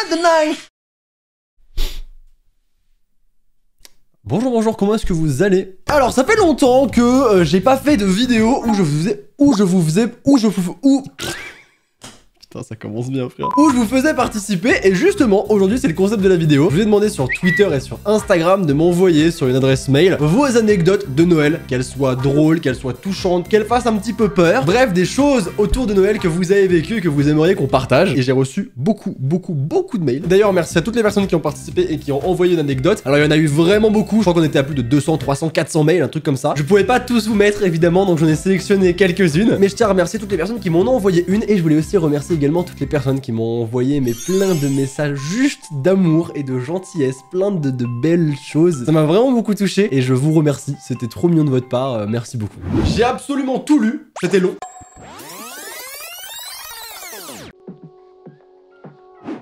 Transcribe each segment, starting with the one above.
the night. Bonjour, comment est-ce que vous allez? Alors, ça fait longtemps que j'ai pas fait de vidéo où je Putain, ça commence bien, frère. Où je vous faisais participer, et justement, aujourd'hui, c'est le concept de la vidéo. Je vous ai demandé sur Twitter et sur Instagram de m'envoyer sur une adresse mail vos anecdotes de Noël, qu'elles soient drôles, qu'elles soient touchantes, qu'elles fassent un petit peu peur. Bref, des choses autour de Noël que vous avez vécu et que vous aimeriez qu'on partage. Et j'ai reçu beaucoup de mails. D'ailleurs, merci à toutes les personnes qui ont participé et qui ont envoyé une anecdote. Alors, il y en a eu vraiment beaucoup. Je crois qu'on était à plus de 200, 300, 400 mails, un truc comme ça. Je pouvais pas tous vous mettre, évidemment, donc j'en ai sélectionné quelques-unes. Mais je tiens à remercier toutes les personnes qui m'en ont envoyé une, et je voulais aussi remercier également toutes les personnes qui m'ont envoyé plein de messages juste d'amour et de gentillesse, plein de belles choses. Ça m'a vraiment beaucoup touché et je vous remercie, c'était trop mignon de votre part, merci beaucoup. J'ai absolument tout lu, c'était long.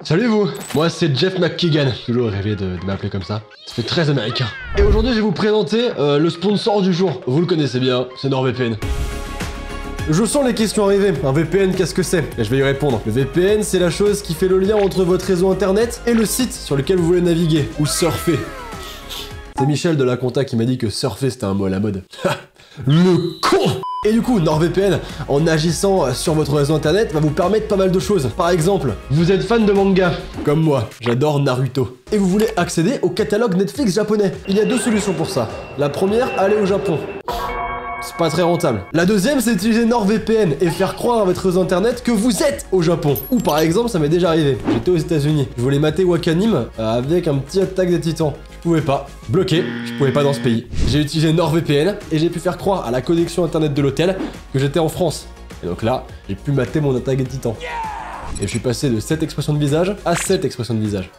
Salut vous, moi c'est Jeff McKeegan, toujours rêvé de m'appeler comme ça, ça fait très américain. Et aujourd'hui je vais vous présenter le sponsor du jour, vous le connaissez bien, c'est NordVPN. Je sens les questions arriver. Un VPN, qu'est-ce que c'est? Et je vais y répondre. Le VPN, c'est la chose qui fait le lien entre votre réseau internet et le site sur lequel vous voulez naviguer, ou surfer. C'est Michel de la compta qui m'a dit que surfer c'était un mot à la mode. Le con! Et du coup, NordVPN, en agissant sur votre réseau internet, va vous permettre pas mal de choses. Par exemple, vous êtes fan de manga, comme moi, j'adore Naruto. Et vous voulez accéder au catalogue Netflix japonais. Il y a deux solutions pour ça. La première, aller au Japon. C'est pas très rentable. La deuxième, c'est utiliser NordVPN et faire croire à votre réseau internet que vous êtes au Japon. Ou par exemple, ça m'est déjà arrivé. J'étais aux États-Unis. Je voulais mater Wakanim avec un petit Attaque des Titans. Je pouvais pas. Bloqué. Je pouvais pas dans ce pays. J'ai utilisé NordVPN et j'ai pu faire croire à la connexion internet de l'hôtel que j'étais en France. Et donc là, j'ai pu mater mon Attaque des Titans. Et je suis passé de 7 expressions de visage à 7 expressions de visage.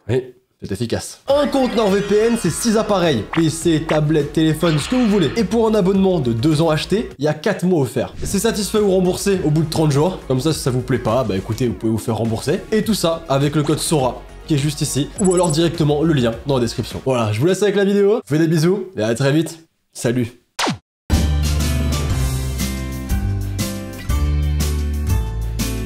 Oui. C'est efficace. Un compte NordVPN, c'est 6 appareils. PC, tablette, téléphone, ce que vous voulez. Et pour un abonnement de 2 ans acheté, il y a 4 mois offerts. C'est satisfait ou remboursé au bout de 30 jours. Comme ça, si ça vous plaît pas, bah écoutez, vous pouvez vous faire rembourser. Et tout ça avec le code SORA, qui est juste ici. Ou alors directement le lien dans la description. Voilà, je vous laisse avec la vidéo. Je vous fais des bisous et à très vite. Salut.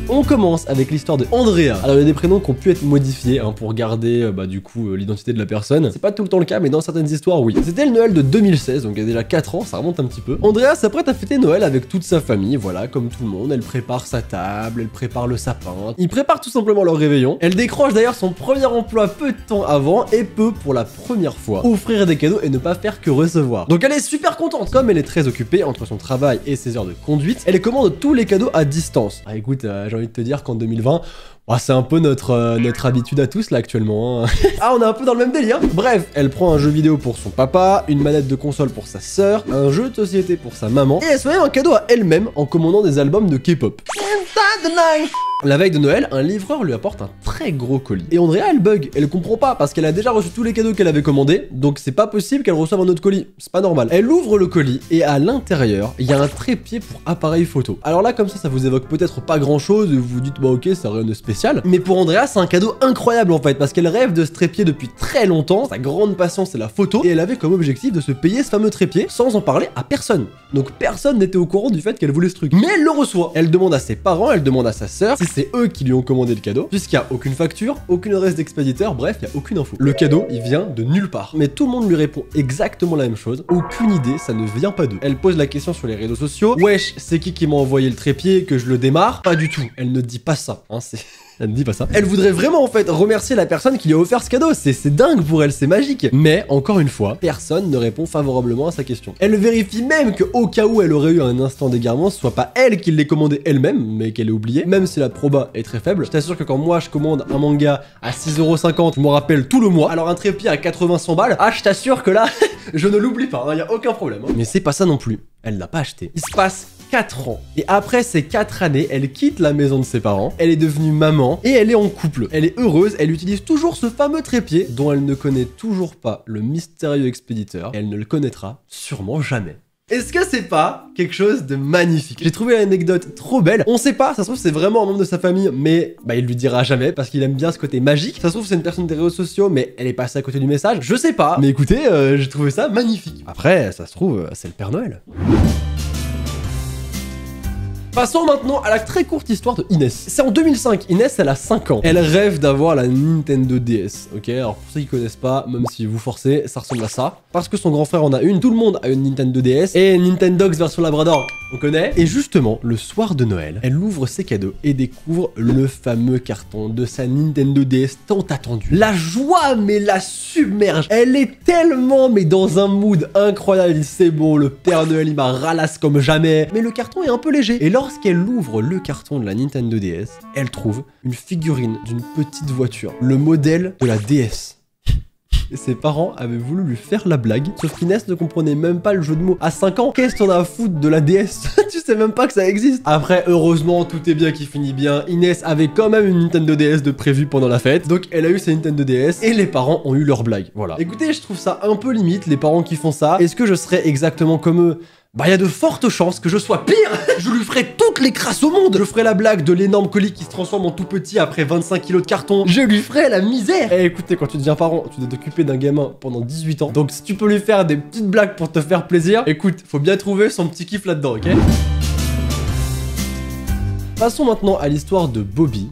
On commence avec l'histoire de Andrea. Alors il y a des prénoms qui ont pu être modifiés pour garder du coup l'identité de la personne. C'est pas tout le temps le cas, mais dans certaines histoires oui. C'était le Noël de 2016, donc il y a déjà 4 ans, ça remonte un petit peu. Andrea s'apprête à fêter Noël avec toute sa famille, voilà, comme tout le monde. Elle prépare sa table, elle prépare le sapin. Ils préparent tout simplement leur réveillon. Elle décroche d'ailleurs son premier emploi peu de temps avant et peut pour la première fois offrir des cadeaux et ne pas faire que recevoir. Donc elle est super contente. Comme elle est très occupée entre son travail et ses heures de conduite, elle commande tous les cadeaux à distance. Ah écoute, j'ai envie de te dire qu'en 2020, c'est un peu notre habitude à tous là actuellement. Hein. Ah, on est un peu dans le même délire. Bref, elle prend un jeu vidéo pour son papa, une manette de console pour sa sœur, un jeu de société pour sa maman, et elle se fait un cadeau à elle-même en commandant des albums de K-pop. La veille de Noël, un livreur lui apporte un très gros colis. Et Andrea, elle bug, elle comprend pas parce qu'elle a déjà reçu tous les cadeaux qu'elle avait commandés, donc c'est pas possible qu'elle reçoive un autre colis, c'est pas normal. Elle ouvre le colis et à l'intérieur, il y a un trépied pour appareil photo. Alors là, comme ça vous évoque peut-être pas grand chose, vous vous dites bah ok, ça rien de spécial. Mais pour Andrea, c'est un cadeau incroyable en fait, parce qu'elle rêve de ce trépied depuis très longtemps, sa grande passion c'est la photo, et elle avait comme objectif de se payer ce fameux trépied sans en parler à personne. Donc personne n'était au courant du fait qu'elle voulait ce truc. Mais elle le reçoit. Elle demande à ses parents, elle demande à sa sœur, si c'est eux qui lui ont commandé le cadeau, puisqu'il n'y a aucune facture, aucune adresse d'expéditeur, bref, il n'y a aucune info. Le cadeau, il vient de nulle part. Mais tout le monde lui répond exactement la même chose, aucune idée, ça ne vient pas d'eux. Elle pose la question sur les réseaux sociaux, wesh, c'est qui m'a envoyé le trépied, que je le démarre? Pas du tout, elle ne dit pas ça, hein, c'est... Elle ne dit pas ça. Elle voudrait vraiment en fait remercier la personne qui lui a offert ce cadeau. C'est dingue pour elle, c'est magique. Mais encore une fois, personne ne répond favorablement à sa question. Elle vérifie même que au cas où elle aurait eu un instant d'égarement, ce soit pas elle qui l'ait commandé elle-même, mais qu'elle ait oublié, même si la proba est très faible. Je t'assure que quand moi je commande un manga à 6,50 €, je m'en rappelle tout le mois. Alors un trépied à 80-100 balles, je t'assure que là, je ne l'oublie pas, il y a aucun problème. Mais c'est pas ça non plus. Elle l'a pas acheté. Il se passe 4 ans. Et après ces 4 années, elle quitte la maison de ses parents, elle est devenue maman et elle est en couple. Elle est heureuse, elle utilise toujours ce fameux trépied dont elle ne connaît toujours pas le mystérieux expéditeur et elle ne le connaîtra sûrement jamais. Est-ce que c'est pas quelque chose de magnifique? J'ai trouvé l'anecdote trop belle. On sait pas, ça se trouve c'est vraiment un membre de sa famille, mais il lui dira jamais parce qu'il aime bien ce côté magique. Ça se trouve c'est une personne des réseaux sociaux, mais elle est passée à côté du message. Je sais pas, mais écoutez, j'ai trouvé ça magnifique. Après, ça se trouve, c'est le Père Noël. Passons maintenant à la très courte histoire de Inès. C'est en 2005, Inès elle a 5 ans. Elle rêve d'avoir la Nintendo DS, ok? Alors pour ceux qui connaissent pas, même si vous forcez, ça ressemble à ça. Parce que son grand frère en a une, tout le monde a une Nintendo DS. Et Nintendox version Labrador, on connaît. Et justement, le soir de Noël, elle ouvre ses cadeaux et découvre le fameux carton de sa Nintendo DS tant attendu. La joie mais la submerge. Elle est tellement mais dans un mood incroyable. Elle dit c'est bon, le Père Noël il m'a ralasse comme jamais. Mais le carton est un peu léger. Et lorsqu'elle ouvre le carton de la Nintendo DS, elle trouve une figurine d'une petite voiture. Le modèle de la DS. Et ses parents avaient voulu lui faire la blague, sauf qu'Inès ne comprenait même pas le jeu de mots. À 5 ans, qu'est-ce que t'en as à foutre de la DS? Tu sais même pas que ça existe. Après, heureusement, tout est bien qui finit bien. Inès avait quand même une Nintendo DS de prévu pendant la fête, donc elle a eu sa Nintendo DS et les parents ont eu leur blague. Voilà. Écoutez, je trouve ça un peu limite, les parents qui font ça. Est-ce que je serais exactement comme eux? Bah, il y a de fortes chances que je sois pire. Je lui ferai toutes les crasses au monde. Je ferai la blague de l'énorme colis qui se transforme en tout petit après 25 kilos de carton. Je lui ferai la misère. Eh, écoutez, quand tu deviens parent, tu dois t'occuper d'un gamin pendant 18 ans. Donc, si tu peux lui faire des petites blagues pour te faire plaisir, écoute, faut bien trouver son petit kiff là-dedans, ok? Passons maintenant à l'histoire de Bobby.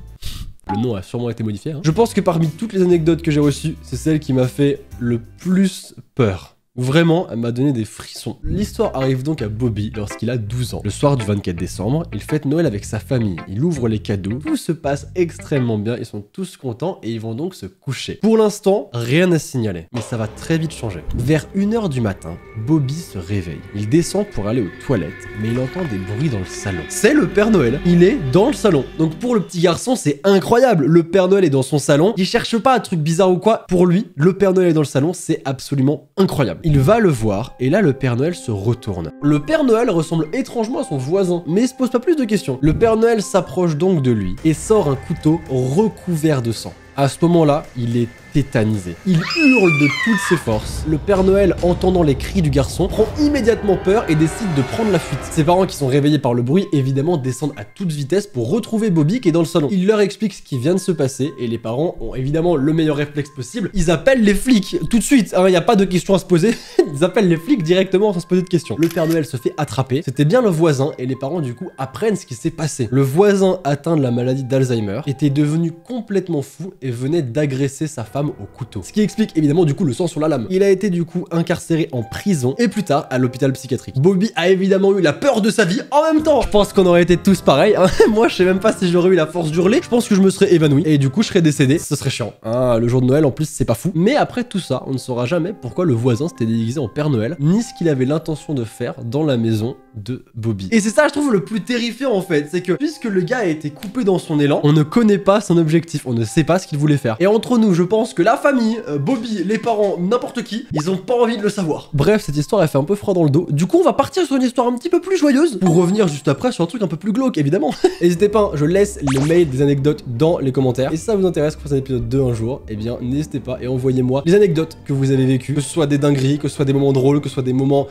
Le nom a sûrement été modifié, hein. Je pense que parmi toutes les anecdotes que j'ai reçues, c'est celle qui m'a fait le plus peur. Vraiment, elle m'a donné des frissons. L'histoire arrive donc à Bobby lorsqu'il a 12 ans. Le soir du 24 décembre, il fête Noël avec sa famille. Il ouvre les cadeaux, tout se passe extrêmement bien, ils sont tous contents et ils vont donc se coucher. Pour l'instant, rien à signaler, mais ça va très vite changer. Vers 1h du matin, Bobby se réveille. Il descend pour aller aux toilettes, mais il entend des bruits dans le salon. C'est le Père Noël, il est dans le salon. Donc pour le petit garçon, c'est incroyable. Le Père Noël est dans son salon, il cherche pas un truc bizarre ou quoi. Pour lui, le Père Noël est dans le salon, c'est absolument incroyable. Il va le voir et là le Père Noël se retourne. Le Père Noël ressemble étrangement à son voisin, mais il se pose pas plus de questions. Le Père Noël s'approche donc de lui et sort un couteau recouvert de sang. À ce moment-là, il est tétanisé. Il hurle de toutes ses forces. Le Père Noël, entendant les cris du garçon, prend immédiatement peur et décide de prendre la fuite. Ses parents, qui sont réveillés par le bruit, évidemment descendent à toute vitesse pour retrouver Bobby qui est dans le salon. Il leur explique ce qui vient de se passer et les parents ont évidemment le meilleur réflexe possible. Ils appellent les flics tout de suite. Il n'y a pas de questions à se poser. Ils appellent les flics directement sans se poser de questions. Le Père Noël se fait attraper. C'était bien le voisin et les parents du coup apprennent ce qui s'est passé. Le voisin atteint de la maladie d'Alzheimer était devenu complètement fou et venait d'agresser sa femme au couteau. Ce qui explique évidemment du coup le sang sur la lame. Il a été du coup incarcéré en prison et plus tard à l'hôpital psychiatrique. Bobby a évidemment eu la peur de sa vie en même temps. Je pense qu'on aurait été tous pareils, hein. Moi je sais même pas si j'aurais eu la force d'hurler. Je pense que je me serais évanoui et du coup je serais décédé. Ce serait chiant, hein. Le jour de Noël en plus c'est pas fou. Mais après tout ça, on ne saura jamais pourquoi le voisin s'était déguisé en Père Noël, ni ce qu'il avait l'intention de faire dans la maison de Bobby. Et c'est ça je trouve le plus terrifiant en fait, c'est que puisque le gars a été coupé dans son élan, on ne connaît pas son objectif, on ne sait pas ce qu'il voulait faire. Et entre nous, je pense que la famille, Bobby, les parents, n'importe qui, ils ont pas envie de le savoir. Bref, cette histoire elle fait un peu froid dans le dos. Du coup, on va partir sur une histoire un petit peu plus joyeuse pour revenir juste après sur un truc un peu plus glauque, évidemment. N'hésitez pas, je laisse le mail des anecdotes dans les commentaires. Et si ça vous intéresse qu'on fasse un épisode 2 un jour, eh bien n'hésitez pas et envoyez-moi les anecdotes que vous avez vécues, que ce soit des dingueries, que ce soit des moments drôles, que ce soit des moments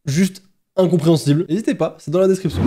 juste incompréhensibles. N'hésitez pas, c'est dans la description.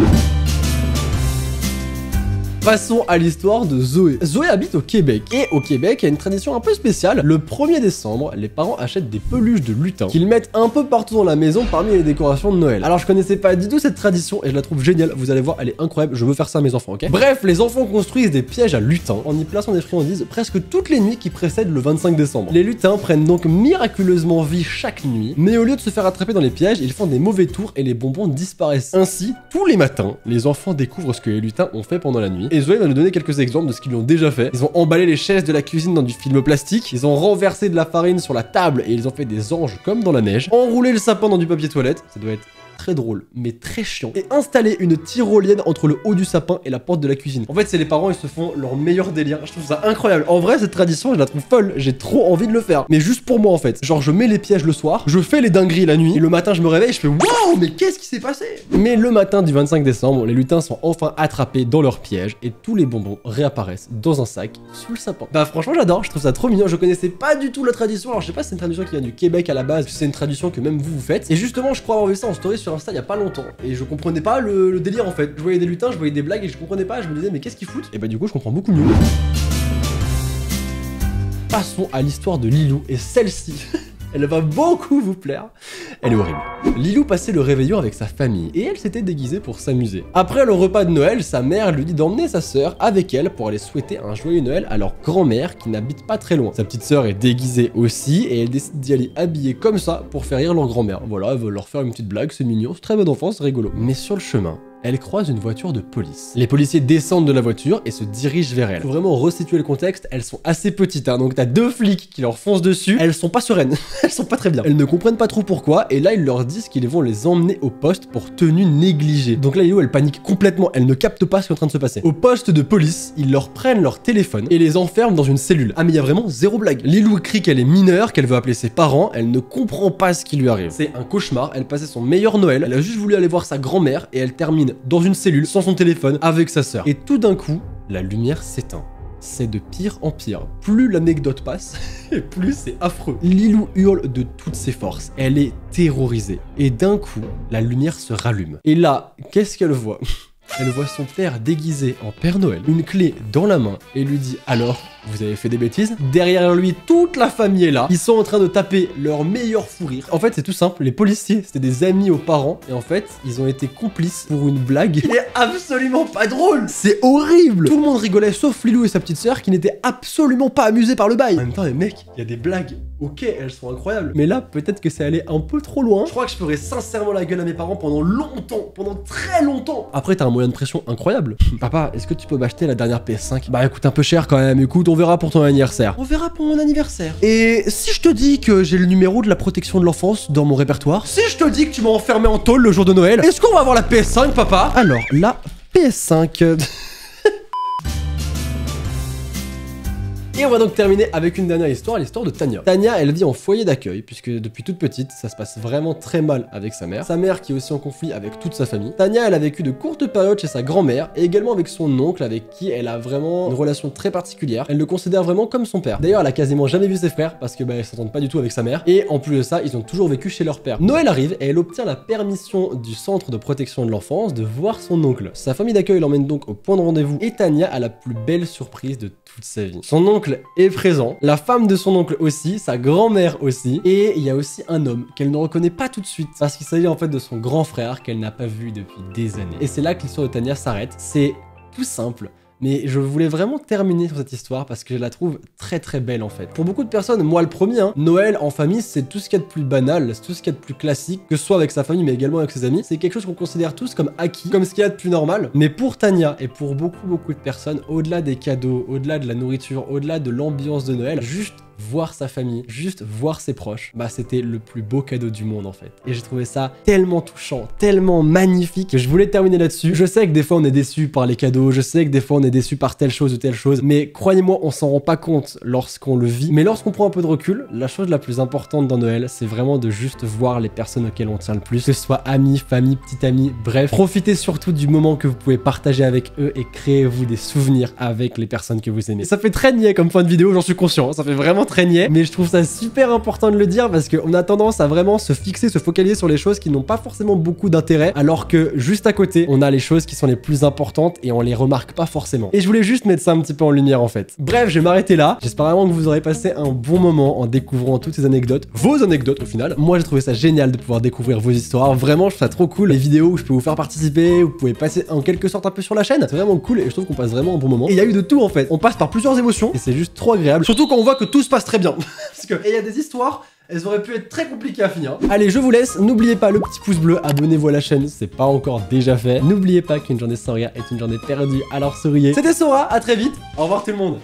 Passons à l'histoire de Zoé. Zoé habite au Québec. Et au Québec, il y a une tradition un peu spéciale. Le 1er décembre, les parents achètent des peluches de lutins qu'ils mettent un peu partout dans la maison parmi les décorations de Noël. Alors je connaissais pas du tout cette tradition et je la trouve géniale. Vous allez voir, elle est incroyable. Je veux faire ça à mes enfants, ok? Bref, les enfants construisent des pièges à lutins en y plaçant des friandises presque toutes les nuits qui précèdent le 25 décembre. Les lutins prennent donc miraculeusement vie chaque nuit, mais au lieu de se faire attraper dans les pièges, ils font des mauvais tours et les bonbons disparaissent. Ainsi, tous les matins, les enfants découvrent ce que les lutins ont fait pendant la nuit. Et Zoé va nous donner quelques exemples de ce qu'ils lui ont déjà fait. Ils ont emballé les chaises de la cuisine dans du film plastique, ils ont renversé de la farine sur la table et ils ont fait des anges comme dans la neige, enroulé le sapin dans du papier toilette, ça doit être très drôle, mais très chiant, et installer une tyrolienne entre le haut du sapin et la porte de la cuisine. En fait, c'est les parents, ils se font leur meilleur délire. Je trouve ça incroyable. En vrai, cette tradition, je la trouve folle. J'ai trop envie de le faire. Mais juste pour moi, en fait. Genre, je mets les pièges le soir, je fais les dingueries la nuit, et le matin, je me réveille, je fais waouh, mais qu'est-ce qui s'est passé? Mais le matin du 25 décembre, les lutins sont enfin attrapés dans leur piège, et tous les bonbons réapparaissent dans un sac sous le sapin. Bah, franchement, j'adore. Je trouve ça trop mignon. Je connaissais pas du tout la tradition. Alors, je sais pas si c'est une tradition qui vient du Québec à la base, c'est une tradition que même vous faites. Et justement, je crois avoir vu ça en story sur Insta il y a pas longtemps. Et je comprenais pas le délire en fait. Je voyais des lutins, je voyais des blagues et je comprenais pas. Je me disais mais qu'est-ce qu'ils foutent? Et bah du coup je comprends beaucoup mieux. Passons à l'histoire de Lilou et celle-ci. Elle va beaucoup vous plaire. Elle est horrible. Lilou passait le réveillon avec sa famille et elle s'était déguisée pour s'amuser. Après le repas de Noël, sa mère lui dit d'emmener sa sœur avec elle pour aller souhaiter un joyeux Noël à leur grand-mère qui n'habite pas très loin. Sa petite sœur est déguisée aussi et elle décide d'y aller habillée comme ça pour faire rire leur grand-mère. Voilà, elle veut leur faire une petite blague, c'est mignon, c'est très bon enfant, c'est rigolo. Mais sur le chemin, elle croise une voiture de police. Les policiers descendent de la voiture et se dirigent vers elle. Faut vraiment resituer le contexte, elles sont assez petites, hein, donc t'as deux flics qui leur foncent dessus, elles sont pas sereines, elles sont pas très bien. Elles ne comprennent pas trop pourquoi, et là ils leur disent qu'ils vont les emmener au poste pour tenue négligée. Donc là Lilou elle panique complètement, elle ne capte pas ce qui est en train de se passer. Au poste de police, ils leur prennent leur téléphone et les enferment dans une cellule. Ah mais il y a vraiment zéro blague. Lilou crie qu'elle est mineure, qu'elle veut appeler ses parents, elle ne comprend pas ce qui lui arrive. C'est un cauchemar, elle passait son meilleur Noël, elle a juste voulu aller voir sa grand-mère et elle termine dans une cellule sans son téléphone avec sa sœur. Et tout d'un coup, la lumière s'éteint. C'est de pire en pire. Plus l'anecdote passe, et plus c'est affreux. Lilou hurle de toutes ses forces. Elle est terrorisée. Et d'un coup, la lumière se rallume. Et là, qu'est-ce qu'elle voit? Elle voit son père déguisé en Père Noël, une clé dans la main, et lui dit « Alors, vous avez fait des bêtises ?» Derrière lui, toute la famille est là. Ils sont en train de taper leur meilleur fou rire. En fait, c'est tout simple. Les policiers, c'était des amis aux parents, et en fait, ils ont été complices pour une blague qui est absolument pas drôle. C'est horrible. Tout le monde rigolait, sauf Lilou et sa petite sœur, qui n'étaient absolument pas amusés par le bail. En même temps, les mecs, il y a des blagues. Ok, elles sont incroyables. Mais là, peut-être que c'est allé un peu trop loin. Je crois que je ferais sincèrement la gueule à mes parents pendant longtemps. Pendant très longtemps. Après, t'as un moyen de pression incroyable. Papa, est-ce que tu peux m'acheter la dernière PS5? Bah écoute, un peu cher quand même. Écoute, on verra pour ton anniversaire. On verra pour mon anniversaire. Et si je te dis que j'ai le numéro de la protection de l'enfance dans mon répertoire? Si je te dis que tu m'as enfermé en tôle le jour de Noël? Est-ce qu'on va avoir la PS5, papa? Alors, la PS5... Et on va donc terminer avec une dernière histoire, l'histoire de Tania. Tania, elle vit en foyer d'accueil, puisque depuis toute petite, ça se passe vraiment très mal avec sa mère. Sa mère qui est aussi en conflit avec toute sa famille. Tania, elle a vécu de courtes périodes chez sa grand-mère, et également avec son oncle, avec qui elle a vraiment une relation très particulière. Elle le considère vraiment comme son père. D'ailleurs, elle a quasiment jamais vu ses frères, parce que bah, elles s'entendent pas du tout avec sa mère. Et en plus de ça, ils ont toujours vécu chez leur père. Noël arrive, et elle obtient la permission du centre de protection de l'enfance de voir son oncle. Sa famille d'accueil l'emmène donc au point de rendez-vous, et Tania a la plus belle surprise de toute sa vie. Son oncle est présent, la femme de son oncle aussi, sa grand-mère aussi, et il y a aussi un homme qu'elle ne reconnaît pas tout de suite, parce qu'il s'agit en fait de son grand frère qu'elle n'a pas vu depuis des années. Et c'est là que l'histoire de Tania s'arrête. C'est tout simple. Mais je voulais vraiment terminer sur cette histoire parce que je la trouve très très belle en fait. Pour beaucoup de personnes, moi le premier, hein, Noël en famille c'est tout ce qu'il y a de plus banal, c'est tout ce qu'il y a de plus classique, que ce soit avec sa famille mais également avec ses amis. C'est quelque chose qu'on considère tous comme acquis, comme ce qu'il y a de plus normal. Mais pour Tania et pour beaucoup de personnes, au-delà des cadeaux, au-delà de la nourriture, au-delà de l'ambiance de Noël, juste voir sa famille, juste voir ses proches, bah c'était le plus beau cadeau du monde en fait. Et j'ai trouvé ça tellement touchant, tellement magnifique que je voulais terminer là-dessus. Je sais que des fois on est déçu par les cadeaux, je sais que des fois on est déçu par telle chose ou telle chose, mais croyez-moi, on s'en rend pas compte lorsqu'on le vit. Mais lorsqu'on prend un peu de recul, la chose la plus importante dans Noël, c'est vraiment de juste voir les personnes auxquelles on tient le plus, que ce soit amis, famille, petite amie, bref. Profitez surtout du moment que vous pouvez partager avec eux et créez-vous des souvenirs avec les personnes que vous aimez. Et ça fait très niais comme fin de vidéo, j'en suis conscient, ça fait vraiment très niais, mais je trouve ça super important de le dire parce qu'on a tendance à vraiment se fixer, se focaliser sur les choses qui n'ont pas forcément beaucoup d'intérêt, alors que juste à côté, on a les choses qui sont les plus importantes et on les remarque pas forcément. Et je voulais juste mettre ça un petit peu en lumière en fait. Bref, je vais m'arrêter là. J'espère vraiment que vous aurez passé un bon moment en découvrant toutes ces anecdotes, vos anecdotes au final. Moi, j'ai trouvé ça génial de pouvoir découvrir vos histoires. Vraiment, je trouve ça trop cool. Les vidéos où je peux vous faire participer, vous pouvez passer en quelque sorte un peu sur la chaîne. C'est vraiment cool et je trouve qu'on passe vraiment un bon moment. Et il y a eu de tout en fait. On passe par plusieurs émotions et c'est juste trop agréable. Surtout quand on voit que tout se passe très bien. Parce que il y a des histoires, elles auraient pu être très compliquées à finir. Allez, je vous laisse. N'oubliez pas le petit pouce bleu, abonnez-vous à la chaîne, c'est pas encore déjà fait. N'oubliez pas qu'une journée sans rien est une journée perdue, alors souriez. C'était Sora, à très vite. Au revoir tout le monde.